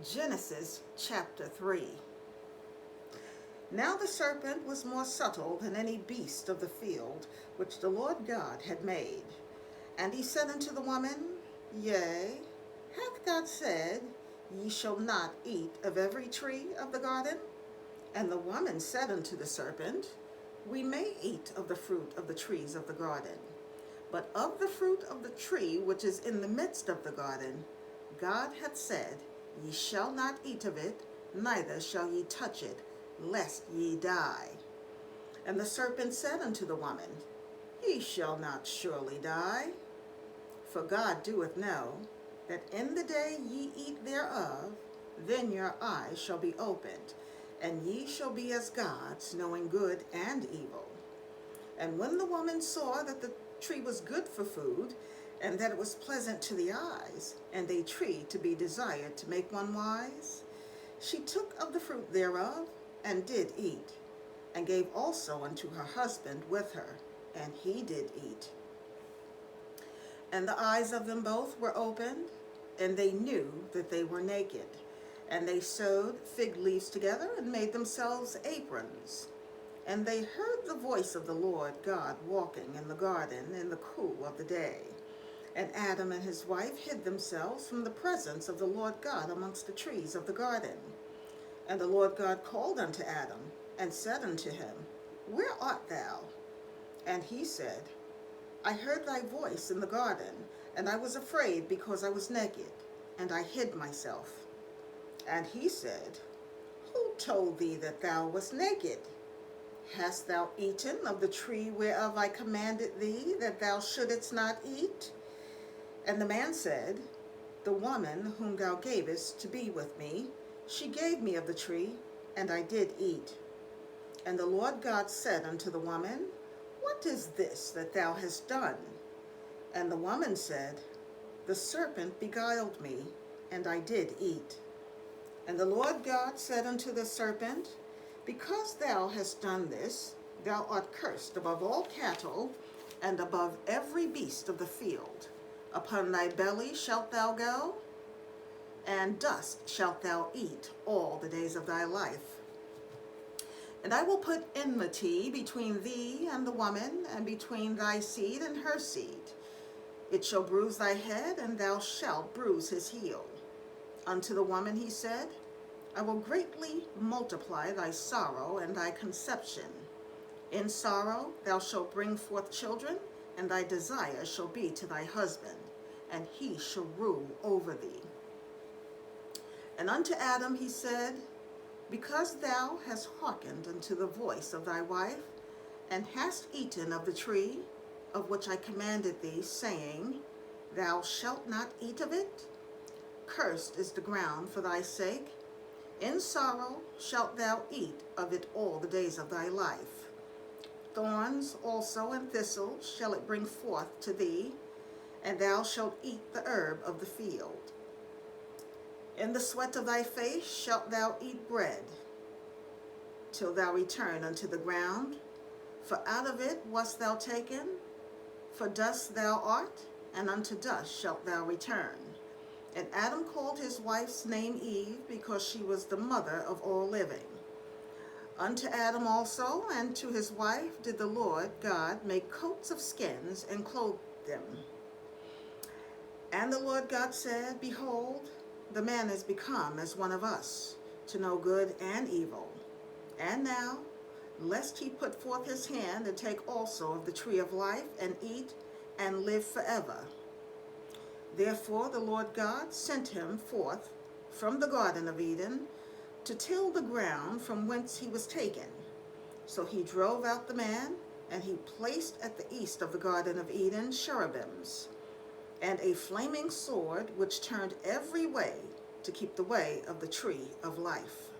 Genesis chapter 3. Now the serpent was more subtle than any beast of the field which the Lord God had made. And he said unto the woman, Yea, hath God said, Ye shall not eat of every tree of the garden? And the woman said unto the serpent, We may eat of the fruit of the trees of the garden. But of the fruit of the tree which is in the midst of the garden, God hath said, Ye shall not eat of it, neither shall ye touch it, lest ye die. And the serpent said unto the woman, Ye shall not surely die. For God doeth know that in the day ye eat thereof, then your eyes shall be opened, and ye shall be as gods, knowing good and evil. And when the woman saw that the tree was good for food, and that it was pleasant to the eyes, and a tree to be desired to make one wise, she took of the fruit thereof, and did eat, and gave also unto her husband with her, and he did eat. And the eyes of them both were opened, and they knew that they were naked. And they sewed fig leaves together, and made themselves aprons. And they heard the voice of the Lord God walking in the garden in the cool of the day. And Adam and his wife hid themselves from the presence of the Lord God amongst the trees of the garden. And the Lord God called unto Adam, and said unto him, Where art thou? And he said, I heard thy voice in the garden, and I was afraid because I was naked, and I hid myself. And he said, Who told thee that thou wast naked? Hast thou eaten of the tree whereof I commanded thee that thou shouldest not eat? And the man said, The woman whom thou gavest to be with me, she gave me of the tree, and I did eat. And the Lord God said unto the woman, What is this that thou hast done? And the woman said, The serpent beguiled me, and I did eat. And the Lord God said unto the serpent, Because thou hast done this, thou art cursed above all cattle, and above every beast of the field. Upon thy belly shalt thou go, and dust shalt thou eat all the days of thy life. And I will put enmity between thee and the woman, and between thy seed and her seed. It shall bruise thy head, and thou shalt bruise his heel. Unto the woman he said, I will greatly multiply thy sorrow and thy conception. In sorrow thou shalt bring forth children, and thy desire shall be to thy husband, and he shall rule over thee. And unto Adam he said, Because thou hast hearkened unto the voice of thy wife, and hast eaten of the tree of which I commanded thee, saying, Thou shalt not eat of it, cursed is the ground for thy sake. In sorrow shalt thou eat of it all the days of thy life. Thorns also and thistles shall it bring forth to thee, and thou shalt eat the herb of the field. In the sweat of thy face shalt thou eat bread, till thou return unto the ground, for out of it wast thou taken, for dust thou art, and unto dust shalt thou return. And Adam called his wife's name Eve, because she was the mother of all living. Unto Adam also and to his wife did the Lord God make coats of skins, and clothed them. And the Lord God said, Behold, the man is become as one of us, to know good and evil. And now, lest he put forth his hand, and take also of the tree of life, and eat, and live forever. Therefore the Lord God sent him forth from the Garden of Eden, to till the ground from whence he was taken. So he drove out the man, and he placed at the east of the Garden of Eden cherubims, and a flaming sword which turned every way to keep the way of the tree of life.